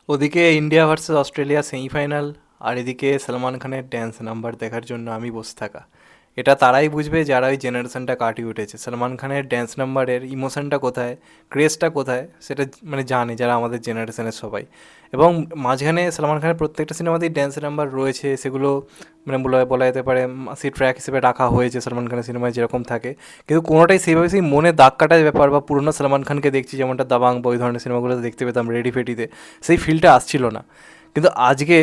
ওদিকে India versus Australia semifinal, আর এদিকে সলমান খানের ড্যান্স নাম্বার দেখার জন্য আমি বসে থাকা। এটা তারাই বুঝবে যারা ওই জেনারেশনটা কাটিয়ে উঠেছে। সলমান খানের ড্যান্স নাম্বারের ইমোশনটা কোথায়, ক্রেজটা কোথায়, সেটা মানে জানে যারা আমাদের জেনারেশনের সবাই। এবং মাঝখানে সলমান খানের প্রত্যেকটা সিনেমাতেই ড্যান্স নাম্বার রয়েছে, সেগুলো মানে বলা বলা যেতে পারে সেই ট্র্যাক হিসেবে রাখা হয়েছে সলমান খানের সিনেমায় যেরকম থাকে। কিন্তু কোনোটাই সেইভাবে সেই মনে দাগ কাটার ব্যাপার বা পুরোনো সলমান খানকে দেখছি যেমনটা দাবাং বা ওই ধরনের সিনেমাগুলোতে দেখতে পেতাম রেডি ফেডিতে, সেই ফিলটা আসছিল না। কিন্তু আজকে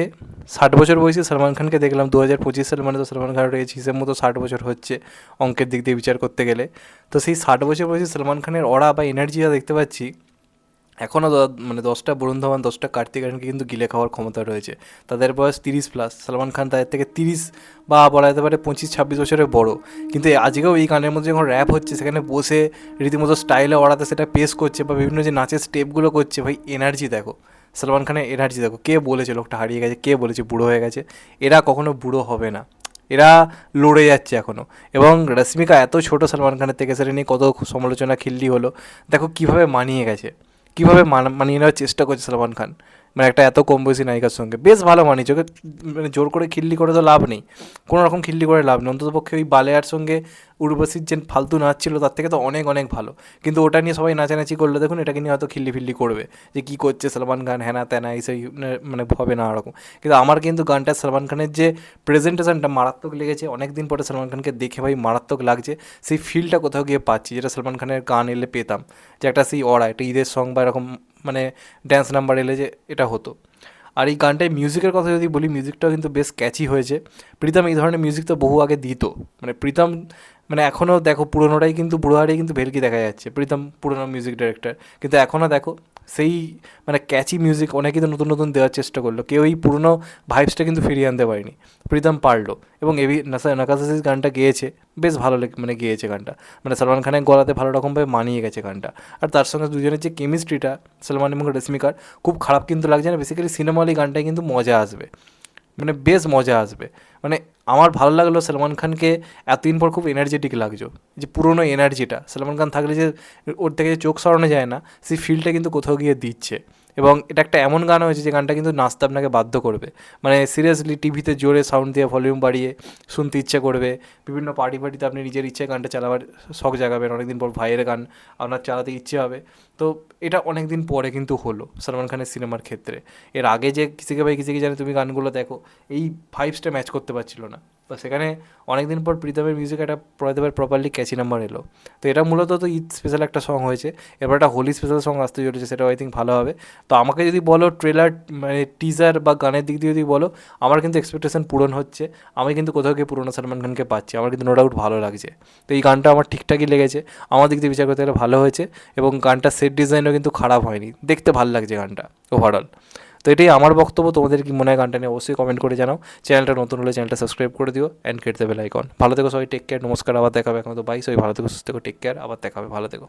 60 বছর বয়সী সলমান খানকে দেখলাম 2025 সাল, মানে তো সলমান খানের এজ হিসেব মতো 60 বছর হচ্ছে অঙ্কের দিক দিয়ে বিচার করতে গেলে। তো সেই 60 বছর বয়সী সলমান খানের অরা বা এনার্জিটা দেখতে পাচ্ছি। এখনও মানে 10টা বরুণ ধাওয়ান, 10টা কার্তিক আরিয়ানকে কিন্তু গিলে খাওয়ার ক্ষমতা রয়েছে। তাদের বয়স 30+, সলমান খান তাদের থেকে 30 বা বলা যেতে পারে 25-26 বছরের বড়। কিন্তু আজকেও এই গানের মধ্যে যখন র্যাপ হচ্ছে, সেখানে বসে রীতিমতো স্টাইলে ওড়াতে সেটা পেশ করছে, বা বিভিন্ন যে নাচের স্টেপগুলো করছে, ভাই এনার্জি দেখো, সলমান খানের এনার্জি দেখো। কে বলেছে লোকটা হারিয়ে গেছে, কে বলেছে বুড়ো হয়ে গেছে? এরা কখনো বুড়ো হবে না, এরা লড়ে যাচ্ছে এখনও। এবং রশ্মিকা এত ছোট সলমান খানের থেকে, সেটা নিয়ে কত সমালোচনা খিল্লি হলো। দেখো কীভাবে মানিয়ে গেছে, কীভাবে মানিয়ে নেওয়ার চেষ্টা করছে সলমান খান, মানে একটা এত কম বয়সী নায়িকার সঙ্গে বেশ ভালো মানিয়েছে ওকে। মানে জোর করে খিল্লি করে তো লাভ নেই, কোনো রকম খিল্লি করে লাভ নেই। অন্ততপক্ষে ওই বালেয়ার সঙ্গে উর্বশীর যে ফালতু নাচ ছিল তার থেকে তো অনেক অনেক ভালো। কিন্তু ওটা নিয়ে সবাই নাচানাচি করলে দেখুন, এটাকে নিয়ে হয়তো খিল্লি ফিল্লি করবে যে কী করছে সলমান খান, হ্যানা ত্যানা এইসব, মানে হবে না ওরকম। কিন্তু আমার কিন্তু গানটা সলমান খানের যে প্রেজেন্টেশনটা মারাত্মক লেগেছে। অনেক দিন পরে সলমান খানকে দেখে ভাই মারাত্মক লাগছে। সেই ফিলটা কোথাও গিয়ে পাচ্ছি, যেটা সলমান খানের গান এলে পেতাম, যে একটা সেই অরা, একটা ঈদের সং বা এরকম মানে ড্যান্স নাম্বার এলে যে এটা হতো। আর এই গানটায় মিউজিকের কথা যদি বলি, মিউজিকটাও কিন্তু বেশ ক্যাচি হয়েছে। প্রীতম এই ধরনের মিউজিক তো বহু আগে দিত। মানে প্রীতম, মানে এখনও দেখো পুরোনোটাই কিন্তু বুড়ো হারিয়ে কিন্তু ভেলকি দেখা যাচ্ছে। প্রীতম পুরোনো মিউজিক ডাইরেক্টর, কিন্তু এখনও দেখো সেই মানে ক্যাচি মিউজিক অনেকেই তো নতুন নতুন দেওয়ার চেষ্টা করলো, কেউ এই পুরোনো ভাইবসটা কিন্তু ফিরিয়ে আনতে পারেনি। প্রীতম পারলো। এবং এবি নাকাসাসিস গানটা গেয়েছে, বেশ ভালো মানে গেয়েছে গানটা। মানে সলমান খানের গলাতে ভালো রকমভাবে মানিয়ে গেছে গানটা। আর তার সঙ্গে দুজনের যে কেমিস্ট্রিটা, সলমান এবং রশ্মিকার, খুব খারাপ কিন্তু লাগছে না। বেসিক্যালি সিনেমা হল এই গানটায় কিন্তু মজা আসবে, মানে বেশ মজা আসবে। মানে আমার ভালো লাগলো সলমান খানকে এতদিন পর খুব এনার্জেটিক লাগছো, যে পুরোনো এনার্জিটা সলমান খান থাকলে যে ওর থেকে যে চোখ সরানো যায় না, সেই ফিলটা কিন্তু কোথাও গিয়ে দিচ্ছে। এবং এটা একটা এমন গান হয়েছে যে গানটা কিন্তু নাচতে আপনাকে বাধ্য করবে। মানে সিরিয়াসলি টিভিতে জোরে সাউন্ড দিয়ে ভলিউম বাড়িয়ে শুনতে ইচ্ছে করবে। বিভিন্ন পার্টি ফার্টিতে আপনি নিজের ইচ্ছে গানটা চালাবার শখ জাগাবেন, অনেকদিন পর ভাইয়ের গান আপনার চালাতে ইচ্ছে হবে। তো এটা অনেক দিন পরে কিন্তু হলো সলমান খানের সিনেমার ক্ষেত্রে। এর আগে যে কিসিকে ভাই কিসিকে জানে তুমি গানগুলো দেখো, এই ভাইবসটা ম্যাচ করতে পারছিল না। তো সেখানে অনেক দিন পর প্রীতমের মিউজিক একটা প্রপারলি ক্যাচি নাম্বার এলো। তো এটা মূলত তো ঈদ স্পেশাল একটা সং হয়েছে। এবার একটা হোলি স্পেশাল সং আসতে চলেছে, সেটাও আই থিঙ্ক ভালো হবে। তো আমাকে যদি বলো ট্রেলার মানে টিজার বা গানের দিক দিয়ে যদি বলো, আমার কিন্তু এক্সপেকটেশন পূরণ হচ্ছে। আমি কিন্তু কোথাও গিয়ে পুরোনো সলমান খানকে পাচ্ছি, আমার কিন্তু নো ডাউট ভালো লাগছে। তো এই গানটা আমার ঠিকঠাকই লেগেছে, আমার দিক দিয়ে বিচার করতে গেলে ভালো হয়েছে। এবং গানটার সেট ডিজাইনও কিন্তু খারাপ হয়নি, দেখতে ভালো লাগছে গানটা ওভারঅল। তো এটাই আমার বক্তব্য। তোমাদের কি মনে হয় গানটা নিয়ে অবশ্যই কমেন্ট করে জানাও। চ্যানেলটা নতুন হলে চ্যানেলটা সাবস্ক্রাইব করে দিও অ্যান্ড কেটে দেবে বেল আইকন। ভালো থেকো সবাই, টেক কেয়ার, নমস্কার, আবার দেখাবে। এখন তো বাই, সবাই ভালো থেকো, সুস্থ থেকো, টেক কেয়ার, আবার দেখাবে, ভালো থেকো।